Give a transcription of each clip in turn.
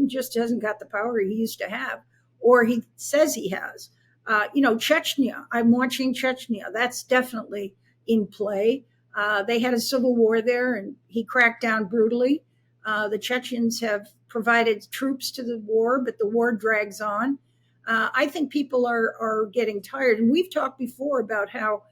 Putin just hasn't got the power he used to have, or he says he has. Chechnya, I'm watching Chechnya. That's definitely in play. They had a civil war there, and he cracked down brutally. The Chechens have provided troops to the war, but the war drags on. I think people are getting tired. And we've talked before about how,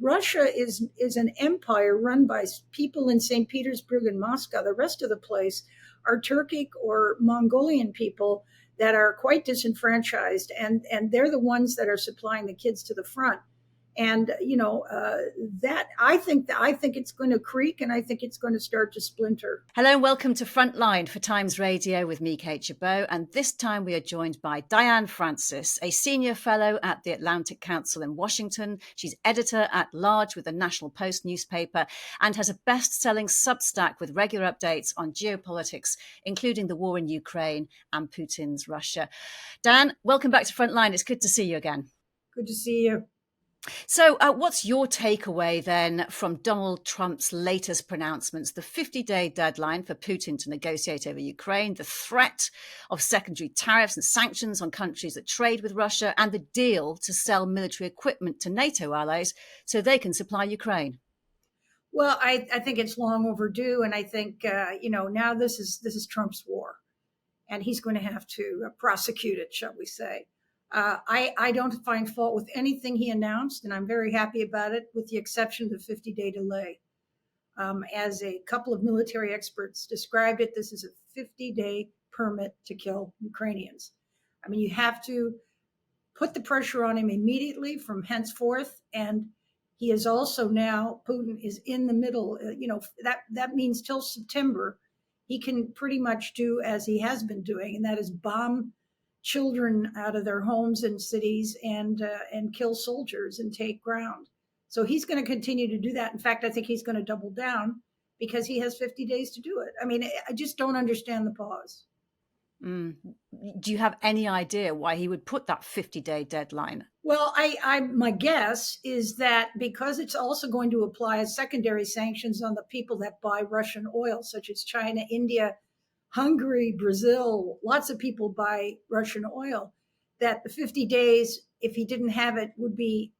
Russia is an empire run by people in St. Petersburg and Moscow. The rest of the place are Turkic or Mongolian people that are quite disenfranchised, and they're the ones that are supplying the kids to the front. And that I think it's going to creak, and I think it's going to start to splinter. Hello and welcome to Frontline for Times Radio with me, Kate Chabot. And this time we are joined by Diane Francis, a senior fellow at the Atlantic Council in Washington. She's editor-at-large with the National Post newspaper and has a best-selling Substack with regular updates on geopolitics, including the war in Ukraine and Putin's Russia. Diane, welcome back to Frontline. It's good to see you again. Good to see you. So what's your takeaway then from Donald Trump's latest pronouncements, the 50-day deadline for Putin to negotiate over Ukraine, the threat of secondary tariffs and sanctions on countries that trade with Russia, and the deal to sell military equipment to NATO allies so they can supply Ukraine? Well, I think it's long overdue. And I think, now this is Trump's war, and he's going to have to prosecute it, shall we say. I don't find fault with anything he announced, and I'm very happy about it, with the exception of the 50-day delay. As a couple of military experts described it, this is a 50-day permit to kill Ukrainians. I mean, you have to put the pressure on him immediately from henceforth. And he is also now, Putin is in the middle, that means till September, he can pretty much do as he has been doing, and that is bomb children out of their homes and cities and kill soldiers and take ground. So he's going to continue to do that. In fact, I think he's going to double down because he has 50 days to do it. I mean, I just don't understand the pause. Do you have any idea why he would put that 50-day deadline? Well, my guess is that because it's also going to apply as secondary sanctions on the people that buy Russian oil, such as China, India, Hungary, Brazil, lots of people buy Russian oil, that the 50 days, if he didn't have it, would be,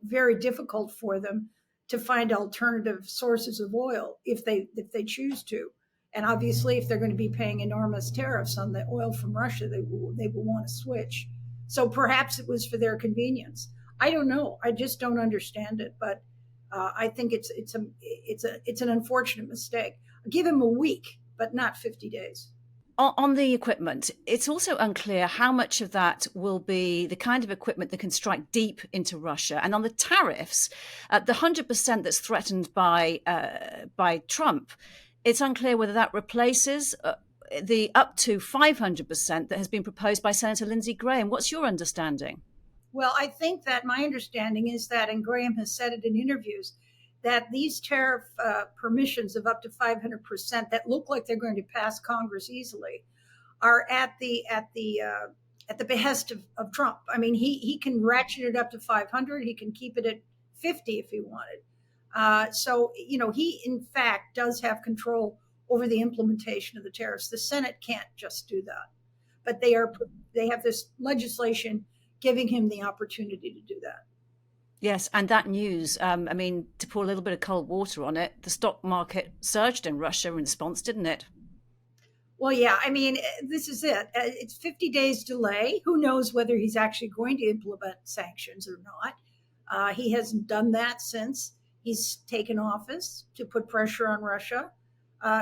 very difficult for them to find alternative sources of oil if they choose to. And obviously, if they're going to be paying enormous tariffs on the oil from Russia, they will want to switch. So perhaps it was for their convenience. I don't know. I just don't understand it. But I think it's an unfortunate mistake. Give him a week, but not 50 days. On the equipment, it's also unclear how much of that will be the kind of equipment that can strike deep into Russia. And on the tariffs, the 100% that's threatened by Trump, it's unclear whether that replaces the up to 500% that has been proposed by Senator Lindsey Graham. What's your understanding? Well, I think that my understanding is that, and Graham has said it in interviews, that these tariff permissions of up to 500% that look like they're going to pass Congress easily are at the behest of Trump. I mean, he can ratchet it up to 500. He can keep it at 50 if he wanted. So he in fact does have control over the implementation of the tariffs. The Senate can't just do that, but they have this legislation giving him the opportunity to do that. Yes, and that news, to pour a little bit of cold water on it, the stock market surged in Russia in response, didn't it? Well, yeah, I mean, this is it. It's 50 days delay. Who knows whether he's actually going to implement sanctions or not. He hasn't done that since he's taken office to put pressure on Russia.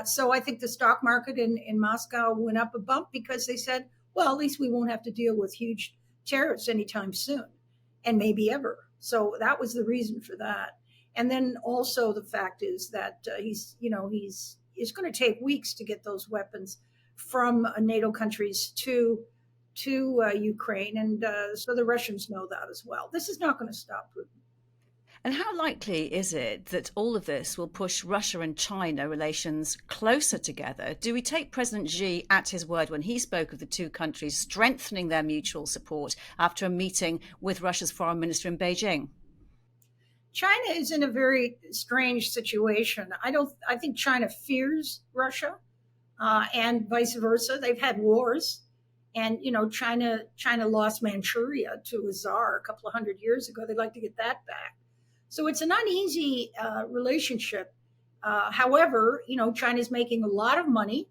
So I think the stock market in Moscow went up a bump because they said, well, at least we won't have to deal with huge tariffs anytime soon, and maybe ever. So that was the reason for that. And then also the fact is that it's going to take weeks to get those weapons from NATO countries to Ukraine. And so the Russians know that as well. This is not going to stop Putin. And how likely is it that all of this will push Russia and China relations closer together? Do we take President Xi at his word when he spoke of the two countries strengthening their mutual support after a meeting with Russia's foreign minister in Beijing? China is in a very strange situation. I think China fears Russia. and vice versa. They've had wars, and China lost Manchuria to a czar a couple of 100 years ago. They'd like to get that back. So it's an uneasy relationship. However, China's making a lot of money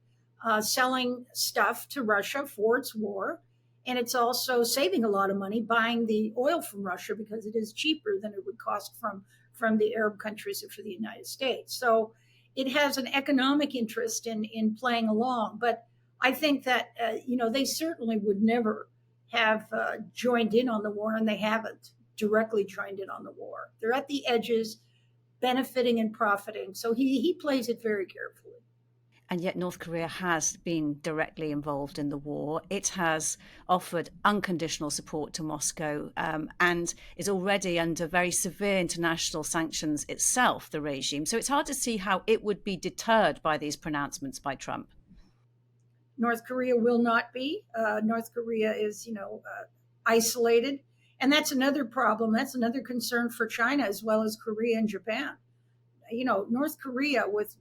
selling stuff to Russia for its war. And it's also saving a lot of money buying the oil from Russia because it is cheaper than it would cost from the Arab countries or for the United States. So it has an economic interest in playing along. But I think that, they certainly would never have joined in on the war, and they haven't directly joined in on the war. They're at the edges, benefiting and profiting. So he plays it very carefully. And yet, North Korea has been directly involved in the war. It has offered unconditional support to Moscow and is already under very severe international sanctions itself, the regime. So it's hard to see how it would be deterred by these pronouncements by Trump. North Korea will not be. North Korea is, isolated. And that's another problem. That's another concern for China as well as Korea and Japan. North Korea with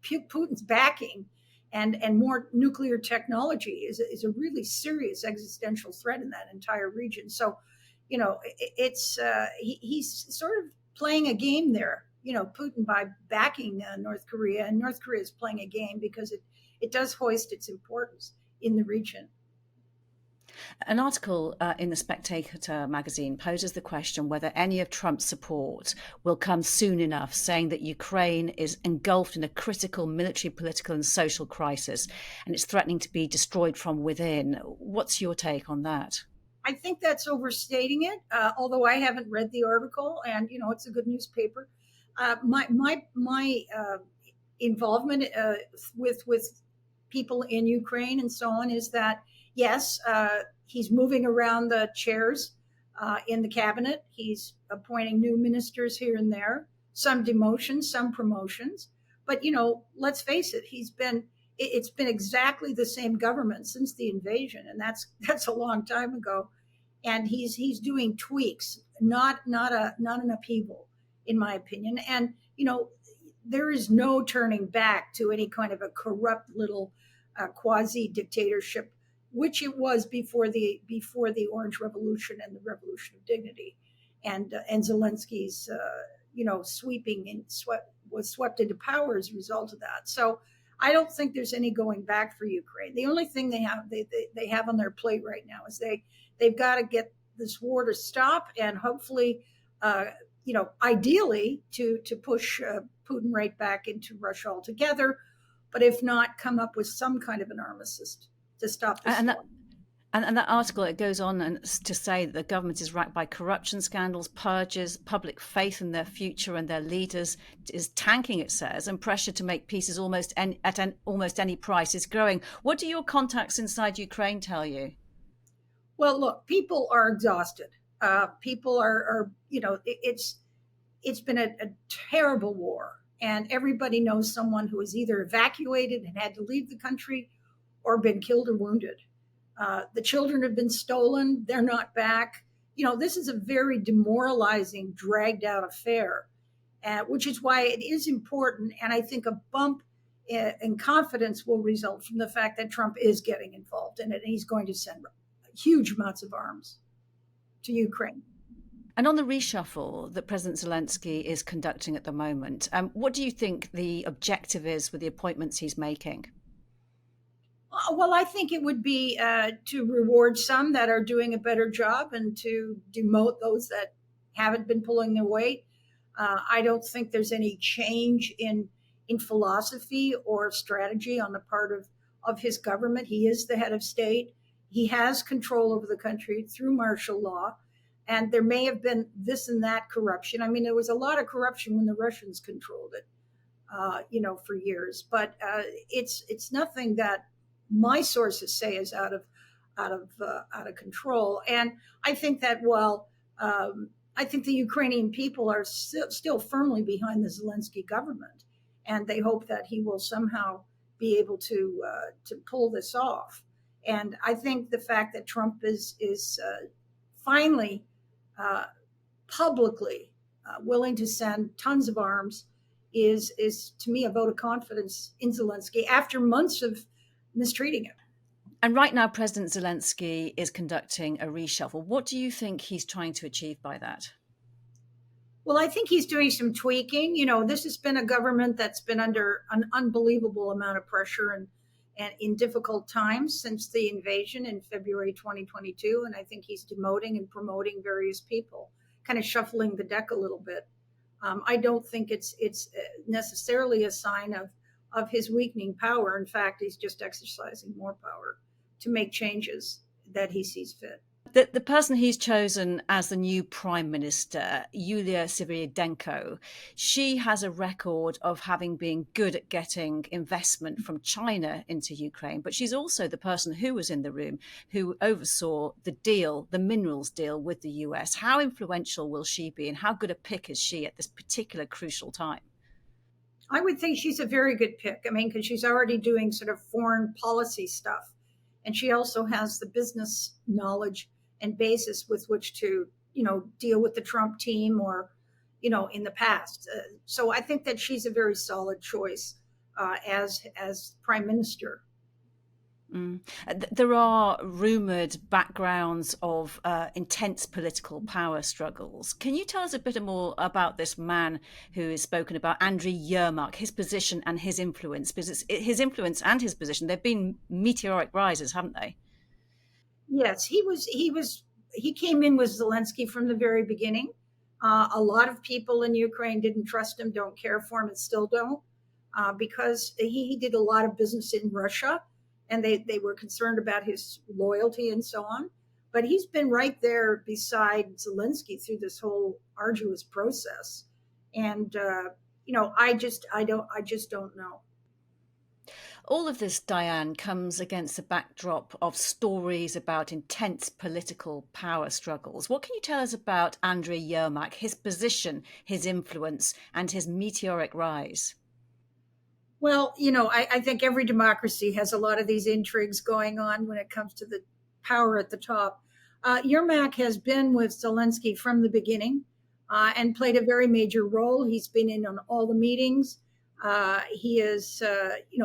Putin's backing and more nuclear technology is a really serious existential threat in that entire region. So, he's sort of playing a game there. Putin by backing North Korea, and North Korea is playing a game because it does hoist its importance in the region. An article in the Spectator magazine poses the question whether any of Trump's support will come soon enough, saying that Ukraine is engulfed in a critical military, political, and social crisis, and it's threatening to be destroyed from within. What's your take on that? I think that's overstating it. Although I haven't read the article, and it's a good newspaper. My involvement with people in Ukraine and so on is that yes, he's moving around the chairs in the cabinet. He's appointing new ministers here and there, some demotions, some promotions. But let's face it, it's been exactly the same government since the invasion, and that's a long time ago. And he's doing tweaks, not an upheaval, in my opinion. And there is no turning back to any kind of a corrupt little quasi dictatorship, which it was before the Orange Revolution and the Revolution of Dignity, and Zelensky's was swept into power as a result of that. So I don't think there's any going back for Ukraine. The only thing they have on their plate right now is they've got to get this war to stop, and hopefully, ideally to push Putin right back into Russia altogether. But if not, come up with some kind of an armistice to stop this. And that article, it goes on to say that the government is racked by corruption scandals, purges, public faith in their future and their leaders is tanking, it says, and pressure to make peace is almost any price is growing. What do your contacts inside Ukraine tell you? Well, look, people are exhausted. People are it's been a terrible war. And everybody knows someone who was either evacuated and had to leave the country or been killed or wounded. The children have been stolen. They're not back. This is a very demoralizing, dragged out affair, which is why it is important. And I think a bump in confidence will result from the fact that Trump is getting involved in it, and he's going to send huge amounts of arms to Ukraine. And on the reshuffle that President Zelensky is conducting at the moment, what do you think the objective is with the appointments he's making? Well, I think it would be to reward some that are doing a better job and to demote those that haven't been pulling their weight. I don't think there's any change in philosophy or strategy on the part of his government. He is the head of state. He has control over the country through martial law. And there may have been this and that corruption. I mean, there was a lot of corruption when the Russians controlled it, for years. But it's nothing that my sources say is out of control. And I think that I think the Ukrainian people are still firmly behind the Zelensky government, and they hope that he will somehow be able to pull this off. And I think the fact that Trump is finally publicly willing to send tons of arms is to me a vote of confidence in Zelensky after months of mistreating him. And right now, President Zelensky is conducting a reshuffle. What do you think he's trying to achieve by that? Well, I think he's doing some tweaking. This has been a government that's been under an unbelievable amount of pressure and in difficult times since the invasion in February 2022. And I think he's demoting and promoting various people, kind of shuffling the deck a little bit. I don't think it's necessarily a sign of his weakening power. In fact, he's just exercising more power to make changes that he sees fit. The person he's chosen as the new prime minister, Yulia Sviridenko, she has a record of having been good at getting investment from China into Ukraine, but she's also the person who was in the room who oversaw the minerals deal with the US. How influential will she be, and how good a pick is she at this particular crucial time? I would think she's a very good pick. I mean, because she's already doing sort of foreign policy stuff. And she also has the business knowledge and basis with which to, deal with the Trump team or, in the past. So I think that she's a very solid choice as prime minister. There are rumoured backgrounds of intense political power struggles. Can you tell us a bit more about this man who is spoken about, Andriy Yermach, his position and his influence? Because his influence and his position, they've been meteoric rises, haven't they? Yes, he came in with Zelensky from the very beginning. A lot of people in Ukraine didn't trust him, don't care for him, and still don't, because he did a lot of business in Russia, and they were concerned about his loyalty and so on. But he's been right there beside Zelensky through this whole arduous process, and I just don't know. All of this, Diane, comes against the backdrop of stories about intense political power struggles. What can you tell us about Andriy Yermak, his position, his influence, and his meteoric rise? Well, I think every democracy has a lot of these intrigues going on when it comes to the power at the top. Yermak has been with Zelensky from the beginning and played a very major role. He's been in on all the meetings. He is,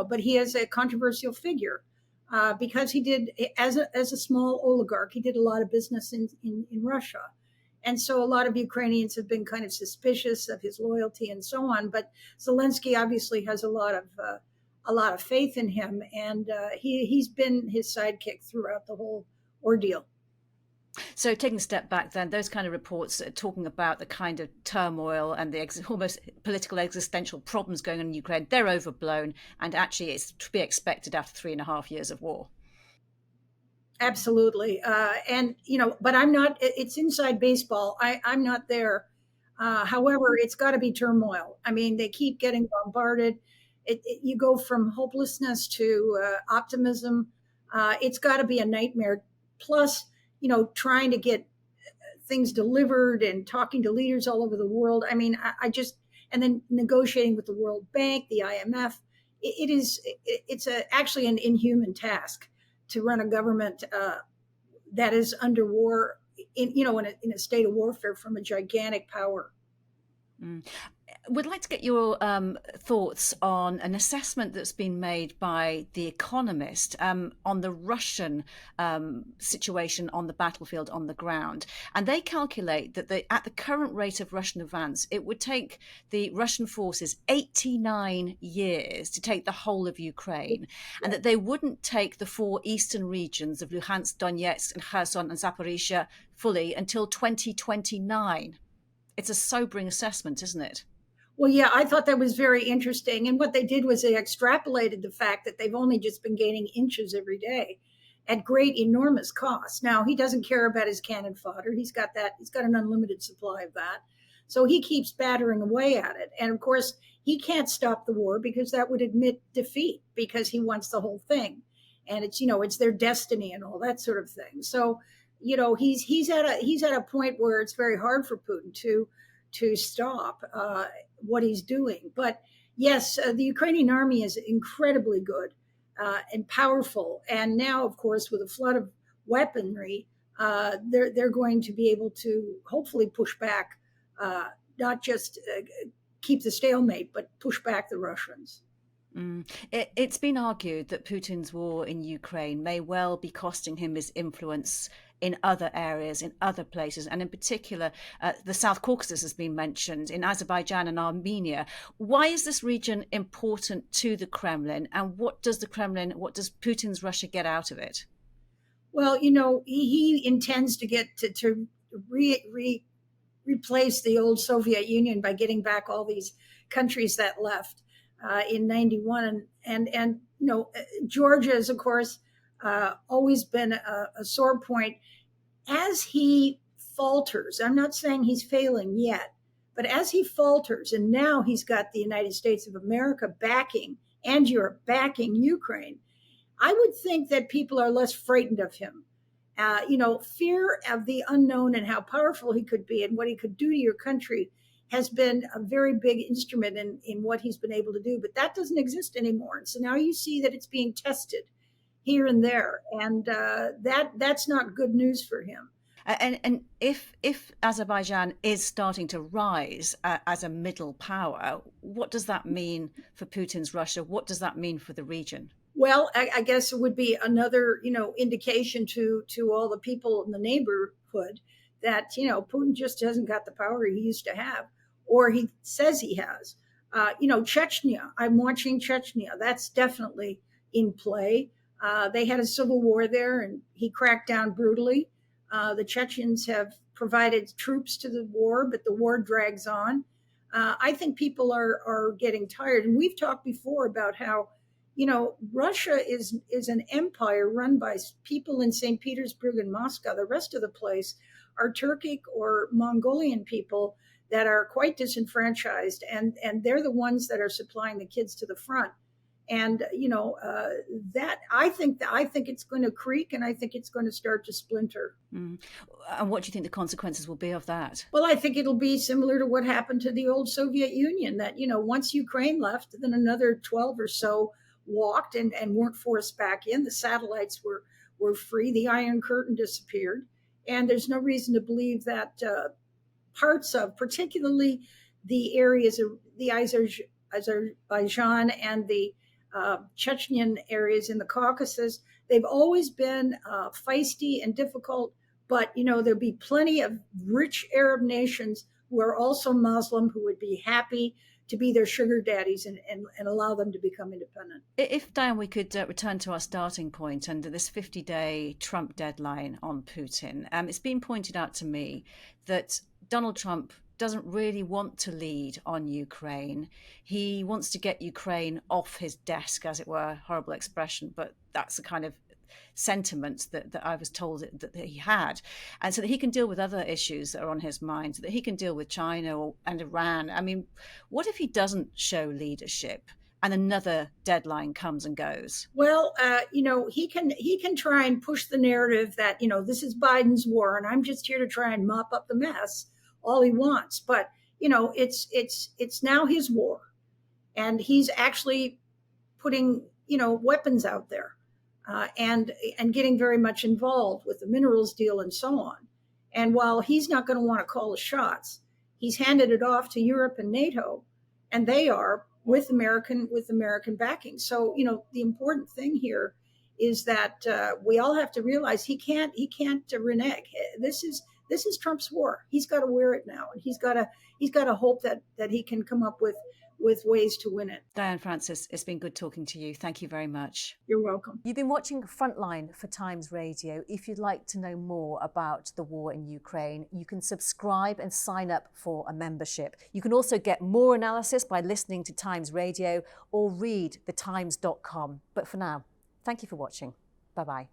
but he is a controversial figure because he did, as a small oligarch, he did a lot of business in Russia. And so a lot of Ukrainians have been kind of suspicious of his loyalty and so on. But Zelensky obviously has a lot of faith in him, and he's been his sidekick throughout the whole ordeal. So taking a step back then, those kind of reports talking about the kind of turmoil and the almost political existential problems going on in Ukraine, they're overblown, and actually it's to be expected after 3.5 years of war. Absolutely. But I'm not, it's inside baseball. I'm not there. However, it's got to be turmoil. I mean, they keep getting bombarded. You go from hopelessness to optimism. It's got to be a nightmare. Plus, trying to get things delivered and talking to leaders all over the world. I mean, and then negotiating with the World Bank, the IMF. It's actually an inhuman task to run a government that is under war, in a state of warfare from a gigantic power. Would like to get your thoughts on an assessment that's been made by The Economist on the Russian situation on the battlefield on the ground. And they calculate that at the current rate of Russian advance, it would take the Russian forces 89 years to take the whole of Ukraine, and that they wouldn't take the 4 eastern regions of Luhansk, Donetsk, and Kherson and Zaporizhia fully until 2029. It's a sobering assessment, isn't it? Well, yeah, I thought that was very interesting. And what they did was they extrapolated the fact that they've only just been gaining inches every day at great, enormous cost. Now, he doesn't care about his cannon fodder. He's got an unlimited supply of that. So he keeps battering away at it. And of course, he can't stop the war because that would admit defeat because he wants the whole thing. And it's their destiny and all that sort of thing. So, he's at a point where it's very hard for Putin to stop what he's doing. But yes, the Ukrainian army is incredibly good and powerful. And now, of course, with a flood of weaponry, they're going to be able to hopefully push back, not just keep the stalemate, but push back the Russians. It's been argued that Putin's war in Ukraine may well be costing him his influence in other areas, in other places, and in particular, the South Caucasus has been mentioned, in Azerbaijan and Armenia. Why is this region important to the Kremlin, and what does Putin's Russia get out of it? Well, he intends to get to replace the old Soviet Union by getting back all these countries that left in '91, and Georgia is, of course, always been a sore point. As he falters, I'm not saying he's failing yet, but as he falters, and now he's got the United States of America backing and Europe backing Ukraine, I would think that people are less frightened of him. Fear of the unknown and how powerful he could be and what he could do to your country has been a very big instrument in what he's been able to do. But that doesn't exist anymore. And so now you see that it's being tested here and there. And that's not good news for him. And if Azerbaijan is starting to rise as a middle power, what does that mean for Putin's Russia? What does that mean for the region? Well, I guess it would be another, indication to all the people in the neighborhood that, Putin just hasn't got the power he used to have, or he says he has. Chechnya, I'm watching Chechnya. That's definitely in play. They had a civil war there, and he cracked down brutally. The Chechens have provided troops to the war, but the war drags on. I think people are getting tired. And we've talked before about how, Russia is an empire run by people in St. Petersburg and Moscow. The rest of the place are Turkic or Mongolian people that are quite disenfranchised, and they're the ones that are supplying the kids to the front. And that I think it's going to creak, and I think it's going to start to splinter. And what do you think the consequences will be of that? Well, I think it'll be similar to what happened to the old Soviet Union. That once Ukraine left, then another 12 or so walked and weren't forced back in. The satellites were free. The Iron Curtain disappeared, and there's no reason to believe that parts of, particularly the areas of the Azerbaijan and the Chechen areas in the Caucasus, they've always been feisty and difficult. But there'll be plenty of rich Arab nations who are also Muslim who would be happy to be their sugar daddies and allow them to become independent. If, Diane, we could return to our starting point and this 50-day Trump deadline on Putin, it's been pointed out to me that Donald Trump doesn't really want to lead on Ukraine. He wants to get Ukraine off his desk, as it were, horrible expression, but that's the kind of sentiment that I was told that he had, and so that he can deal with other issues that are on his mind, so that he can deal with China and Iran. I mean, what if he doesn't show leadership and another deadline comes and goes? Well, he can try and push the narrative that this is Biden's war and I'm just here to try and mop up the mess all he wants. But it's now his war, and he's actually putting weapons out there. And getting very much involved with the minerals deal and so on. And while he's not going to want to call the shots, he's handed it off to Europe and NATO, and they are with American backing. So the important thing here is that we all have to realize he can't renege. This is Trump's war. He's got to wear it now, and he's got to hope that he can come up with ways to win it. Diane Francis, it's been good talking to you. Thank you very much. You're welcome. You've been watching Frontline for Times Radio. If you'd like to know more about the war in Ukraine, you can subscribe and sign up for a membership. You can also get more analysis by listening to Times Radio or read thetimes.com. But for now, thank you for watching. Bye-bye.